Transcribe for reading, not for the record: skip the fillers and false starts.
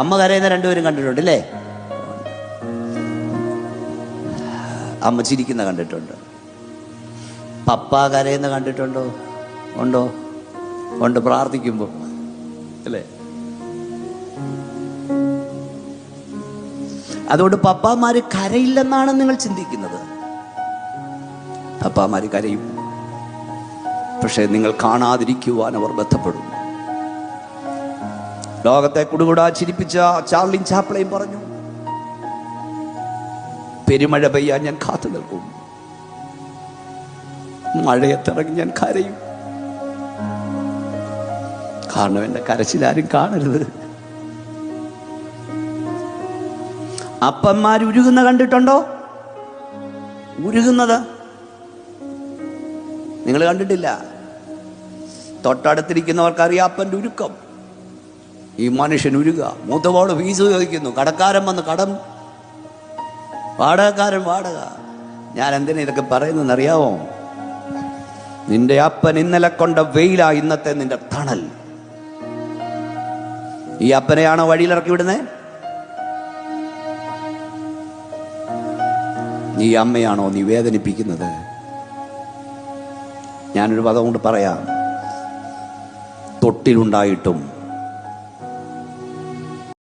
അമ്മ കരയുന്ന രണ്ടുപേരും കണ്ടിട്ടുണ്ട് അല്ലേ? അമ്മ ചിരിക്കുന്ന കണ്ടിട്ടുണ്ട്. പപ്പ കരയുന്ന കണ്ടിട്ടുണ്ടോ? ഉണ്ടോ? ഉണ്ട്, പ്രാർത്ഥിക്കുമ്പോൾ അല്ലേ? അതുകൊണ്ട് പപ്പാമാര് കരയില്ലെന്നാണ് നിങ്ങൾ ചിന്തിക്കുന്നത്. പപ്പാമാര് കരയും, പക്ഷെ നിങ്ങൾ കാണാതിരിക്കുവാൻ അവർ ബന്ധപ്പെടും. ലോകത്തെ കുടുകൂടാ ചിരിപ്പിച്ച ചാർലി ചാപ്ലിൻ പറഞ്ഞു, പെരുമഴ പെയ്യാൻ ഞാൻ കാത്തു നിൽക്കും, മഴയത്തിറങ്ങി ഞാൻ കരയും, കാരണം എൻ്റെ കരച്ചിലാരും കാണരുത്. അപ്പന്മാർ ഉരുകുന്ന കണ്ടിട്ടുണ്ടോ? ഉരുകുന്നത് നിങ്ങൾ കണ്ടിട്ടില്ല. തൊട്ടടുത്തിരിക്കുന്നവർക്കറിയാം അപ്പൻ്റെ ഉരുക്കം. ഈ മനുഷ്യൻ ഉരുക, മൂത്തവോട് ഫീസ് ചോദിക്കുന്നു, കടക്കാരൻ വന്ന് കടം, വാടകക്കാരൻ വാടക. ഞാൻ എന്തിനാ ഇതൊക്കെ പറയുന്നതെന്നറിയാമോ? നിന്റെ അപ്പൻ ഇന്നലെ കൊണ്ട വെയിലാ ഇന്നത്തെ നിന്റെ തണൽ. ഈ അപ്പനെയാണോ വഴിയിലിറക്കി വിടുന്നേ? നീ അമ്മയാണോ നീ വേദനിപ്പിക്കുന്നത്? ഞാനൊരു പദം കൊണ്ട് പറയാം, തൊട്ടിലുണ്ടായിട്ടും